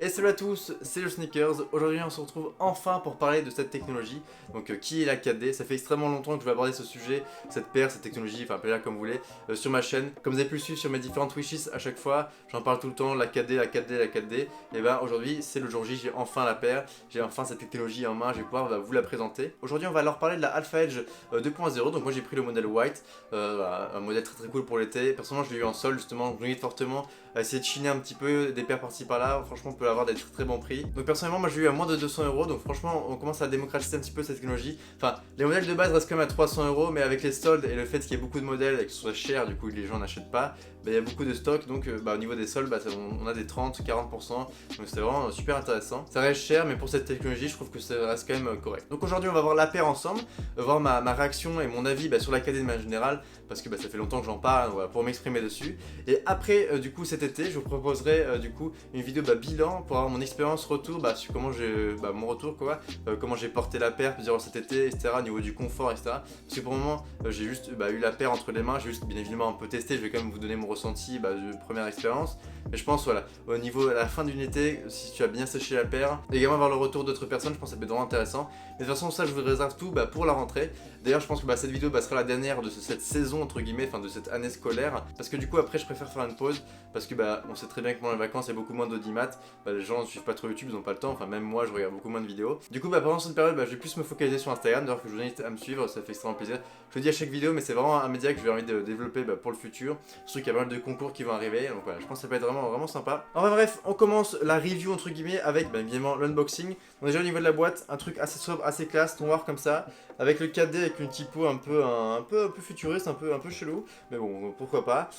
Et salut à tous, c'est le Sneakers. Aujourd'hui on se retrouve enfin pour parler de cette technologie. Donc qui est la 4D. Ça fait extrêmement longtemps que je vais aborder ce sujet, cette paire, cette technologie, enfin appelez-la comme vous voulez, sur ma chaîne. Comme vous avez pu le suivre sur mes différentes wishes à chaque fois, j'en parle tout le temps, la 4D, la 4D, la 4D. Et ben aujourd'hui c'est le jour J, j'ai enfin la paire, j'ai enfin cette technologie en main, je vais pouvoir vous la présenter. Aujourd'hui on va leur parler de la Alpha Edge 2.0, donc moi j'ai pris le modèle white, voilà, un modèle très cool pour l'été. Personnellement je l'ai eu en sol justement, je m'invite fortement à essayer de chiner un petit peu des paires par-ci par-là, franchement on peut avoir des très bons prix. Donc personnellement moi j'ai eu à moins de 200€, donc franchement on commence à démocratiser un petit peu cette technologie. Enfin les modèles de base restent quand même à 300€, mais avec les soldes et le fait qu'il y ait beaucoup de modèles et que ce soit cher, du coup les gens n'achètent pas, il y a beaucoup de stock, donc au niveau des soldes on a des 30-40%, donc c'est vraiment super intéressant. Ça reste cher, mais pour cette technologie je trouve que ça reste quand même correct. Donc aujourd'hui on va voir la paire ensemble, voir ma réaction et mon avis sur la KD de manière générale, parce que ça fait longtemps que j'en parle, voilà, pour m'exprimer dessus. Et après du coup cet été je vous proposerai du coup une vidéo bilan pour avoir mon expérience retour sur comment j'ai mon retour quoi, comment j'ai porté la paire durant cet été, etc. au niveau du confort, etc. Parce que pour le moment j'ai juste eu la paire entre les mains, j'ai juste bien évidemment un peu testé, je vais quand même vous donner mon ressenti de première expérience. Mais je pense voilà, au niveau à la fin d'une été, si tu as bien séché la paire, également avoir le retour d'autres personnes, je pense que ça peut être vraiment intéressant. Mais de toute façon ça je vous réserve tout pour la rentrée. D'ailleurs je pense que cette vidéo sera la dernière de cette saison entre guillemets, enfin de cette année scolaire. Parce que du coup après je préfère faire une pause, parce que on sait très bien que pendant les vacances il y a beaucoup moins d'audimat, les gens ne suivent pas trop YouTube, ils n'ont pas le temps, enfin même moi je regarde beaucoup moins de vidéos. Du coup pendant cette période je vais plus me focaliser sur Instagram, d'ailleurs que je vous invite à me suivre, ça fait extrêmement plaisir. Je le dis à chaque vidéo mais c'est vraiment un média que j'ai envie de développer pour le futur, surtout qu'il y a pas mal de concours qui vont arriver, donc voilà, je pense que ça peut être vraiment sympa. Enfin bref, on commence la review entre guillemets avec évidemment l'unboxing. Donc déjà au niveau de la boîte, un truc assez sobre, assez classe, noir comme ça, avec le 4D avec une typo un peu futuriste, un peu chelou, mais bon pourquoi pas.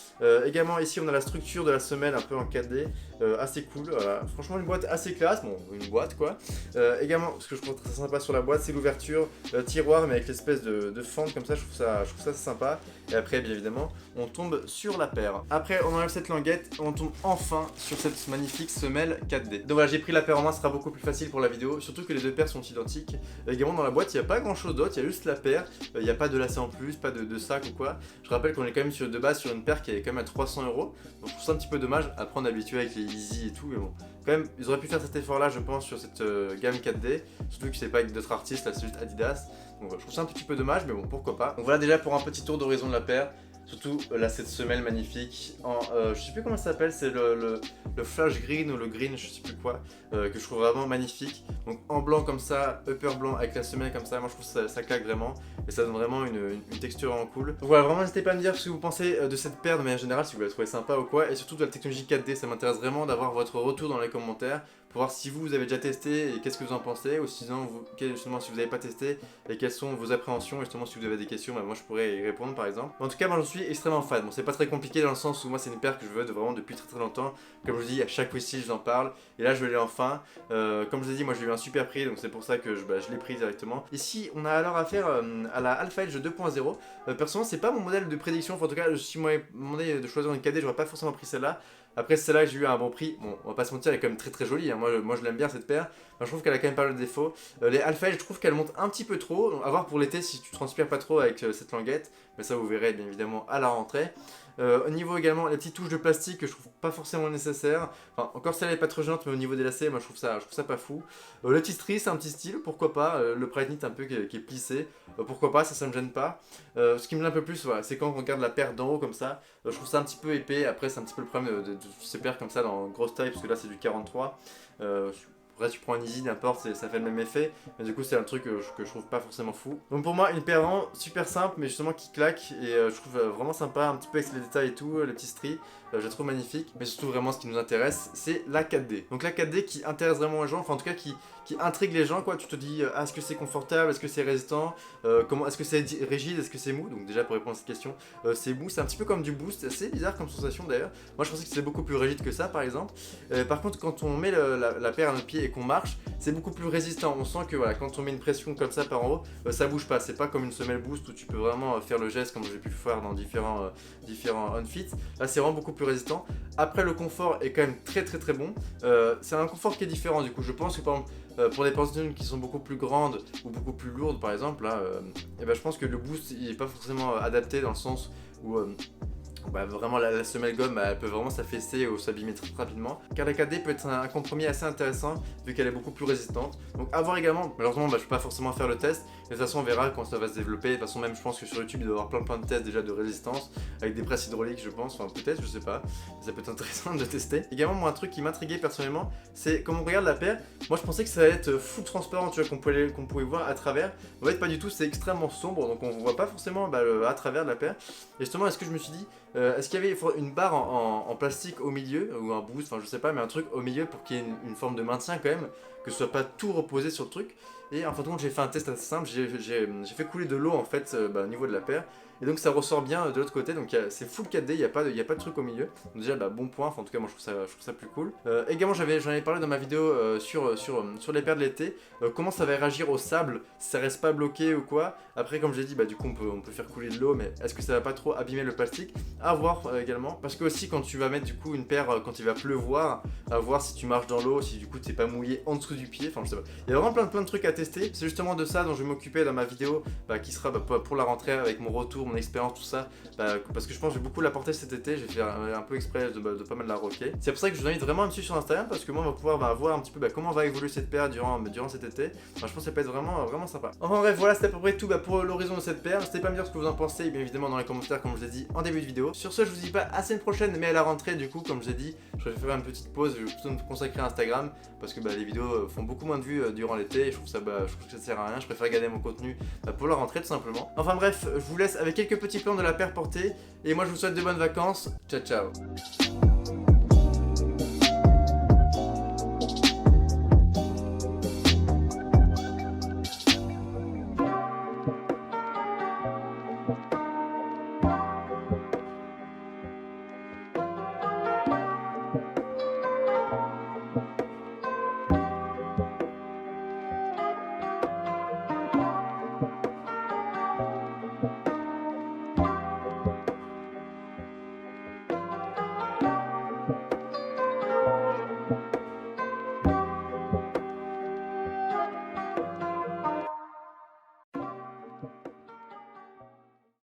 Également ici on a la structure de la semelle un peu en 4D, assez cool, voilà. Franchement une boîte assez classe, bon une boîte quoi. Également ce que je trouve très sympa sur la boîte c'est l'ouverture, tiroir mais avec l'espèce de fente comme ça, je trouve ça assez sympa. Et après bien évidemment on tombe sur la paire. Après on enlève cette languette et on tombe enfin sur cette magnifique semelle 4D. Donc voilà, j'ai pris la paire en main, ce sera beaucoup plus facile pour la vidéo, surtout que les deux paires sont identiques. Également dans la boîte il n'y a pas grand chose d'autre, il y a juste la paire, il n'y a pas de lacet en plus, pas de sac ou quoi. Je rappelle qu'on est quand même de base sur une paire qui est quand même à 300€, donc je trouve ça un petit peu dommage. Après on est habitué avec les Yeezy et tout, mais bon, quand même ils auraient pu faire cet effort là je pense sur cette gamme 4D, surtout que c'est pas avec d'autres artistes, là c'est juste Adidas. Donc voilà, je trouve ça un petit peu dommage, mais bon pourquoi pas. Donc voilà déjà pour un petit tour d'horizon de la paire. Surtout là cette semelle magnifique en je sais plus comment ça s'appelle, c'est le flash green ou le green, je sais plus quoi, que je trouve vraiment magnifique. Donc en blanc comme ça, upper blanc avec la semelle comme ça, moi je trouve que ça claque vraiment et ça donne vraiment une texture vraiment cool. Donc voilà, vraiment n'hésitez pas à me dire ce que vous pensez de cette paire de manière générale, si vous la trouvez sympa ou quoi, et surtout de la technologie 4D, ça m'intéresse vraiment d'avoir votre retour dans les commentaires pour voir si vous avez déjà testé et qu'est-ce que vous en pensez, ou sinon justement si vous n'avez pas testé et quelles sont vos appréhensions, et justement si vous avez des questions, moi je pourrais y répondre par exemple. En tout cas moi j'en suis extrêmement fan. Bon c'est pas très compliqué dans le sens où moi c'est une paire que je veux vraiment depuis très longtemps, comme je vous dis à chaque wishlist j'en parle, et là je l'ai enfin. Comme je vous ai dit moi j'ai eu un super prix, donc c'est pour ça que je l'ai pris directement. Ici on a alors affaire à la Alpha Edge 2.0. Personnellement c'est pas mon modèle de prédiction, enfin, en tout cas si moi demandé de choisir une KD j'aurais pas forcément pris celle-là. Après celle-là j'ai eu un bon prix, bon on va pas se mentir elle est quand même très jolie, hein. Moi je l'aime bien cette paire, mais je trouve qu'elle a quand même pas mal de défauts. Les Alpha Edge je trouve qu'elle monte un petit peu trop, donc à voir pour l'été si tu transpires pas trop avec cette languette, mais ça vous verrez bien évidemment à la rentrée. Au niveau également, les petites touches de plastique que je trouve pas forcément nécessaires. Enfin, encore celle-là est pas trop gênante, mais au niveau des lacets, moi je trouve ça pas fou. Le petit stri, c'est un petit style, pourquoi pas. Le pride knit un peu qui est plissé, pourquoi pas, ça me gêne pas. Ce qui me gêne un peu plus, voilà, c'est quand on regarde la paire d'en haut comme ça. Je trouve ça un petit peu épais. Après, c'est un petit peu le problème de ces paires comme ça dans grosse taille, parce que là c'est du 43. Après tu prends un Easy, n'importe, ça fait le même effet, mais du coup c'est un truc que je trouve pas forcément fou. Donc pour moi une paire vraiment super simple, mais justement qui claque, et je trouve vraiment sympa, un petit peu avec les détails et tout, les petits stries, je la trouve magnifique. Mais surtout vraiment ce qui nous intéresse, c'est la 4D. Donc la 4D qui intéresse vraiment les gens, enfin en tout cas qui intrigue les gens quoi. Tu te dis est-ce que c'est confortable, est-ce que c'est résistant, est-ce que c'est rigide, est-ce que c'est mou. Donc déjà pour répondre à cette question, c'est mou, c'est un petit peu comme du boost, c'est assez bizarre comme sensation d'ailleurs. Moi je pensais que c'était beaucoup plus rigide que ça par exemple. Par contre quand on met la paire à notre pied et qu'on marche, c'est beaucoup plus résistant. On sent que voilà, quand on met une pression comme ça par en haut, ça bouge pas. C'est pas comme une semelle boost où tu peux vraiment faire le geste comme j'ai pu le faire dans différents outfits. Là c'est vraiment beaucoup plus résistant. Après le confort est quand même très bon. C'est un confort qui est différent du coup. Je pense que par exemple pour des personnes qui sont beaucoup plus grandes ou beaucoup plus lourdes par exemple, là, je pense que le boost il est pas forcément adapté dans le sens où bah, vraiment la semelle gomme elle peut vraiment s'affaisser ou s'abîmer très rapidement, car la KD peut être un compromis assez intéressant vu qu'elle est beaucoup plus résistante. Donc à voir également, malheureusement bah, je peux pas forcément faire le test, mais de toute façon on verra quand ça va se développer. De toute façon même je pense que sur YouTube il doit y avoir plein de tests déjà de résistance avec des presses hydrauliques je pense, enfin peut-être, je sais pas, ça peut être intéressant de tester. Également moi un truc qui m'intriguait personnellement, c'est quand on regarde la paire, moi je pensais que ça allait être full transparent, tu vois, qu'on pouvait voir à travers. En fait pas du tout, c'est extrêmement sombre, donc on voit pas forcément bah, à travers de la paire. Et justement est-ce que je me suis dit, est-ce qu'il y avait une barre en plastique au milieu, ou un boost, enfin je sais pas, mais un truc au milieu pour qu'il y ait une forme de maintien quand même, que ce soit pas tout reposé sur le truc. Et en fin de compte j'ai fait un test assez simple, j'ai fait couler de l'eau en fait bah, au niveau de la paire. Et donc ça ressort bien de l'autre côté, donc c'est full 4D, il n'y a pas de truc au milieu. Donc déjà bah, bon point, enfin en tout cas moi je trouve ça plus cool. Également j'en avais parlé dans ma vidéo sur les paires de l'été, comment ça va réagir au sable, si ça reste pas bloqué ou quoi. Après comme j'ai dit, bah du coup on peut faire couler de l'eau, mais est-ce que ça va pas trop abîmer le plastique? À voir également, parce que aussi quand tu vas mettre du coup une paire, quand il va pleuvoir, à voir si tu marches dans l'eau, si du coup t'es pas mouillé en dessous du pied, enfin je sais pas. Il y a vraiment plein de trucs à tester, c'est justement de ça dont je vais m'occuper dans ma vidéo bah, qui sera bah, pour la rentrée avec mon retour, mon expérience, tout ça, bah, parce que je pense que je vais beaucoup la porter cet été, j'ai fait un peu exprès de pas mal la rocker. C'est pour ça que je vous invite vraiment à me suivre sur Instagram, parce que moi on va pouvoir bah, voir un petit peu bah, comment va évoluer cette paire durant cet été. Enfin, je pense que ça peut être vraiment sympa. Enfin bref, voilà, c'était à peu près tout bah, pour l'horizon de cette paire. N'hésitez pas à me dire ce que vous en pensez, et bien évidemment dans les commentaires comme je l'ai dit en début de vidéo. Sur ce, je vous dis pas à la semaine prochaine, mais à la rentrée du coup, comme je l'ai dit, je vais faire une petite pause, je vais plutôt me consacrer à Instagram, parce que bah, les vidéos font beaucoup moins de vues durant l'été, et je trouve que ça sert à rien, je préfère garder mon contenu bah, pour la rentrée tout simplement. Enfin bref, je vous laisse avec quelques petits plans de la paire portée, et moi je vous souhaite de bonnes vacances, ciao ciao.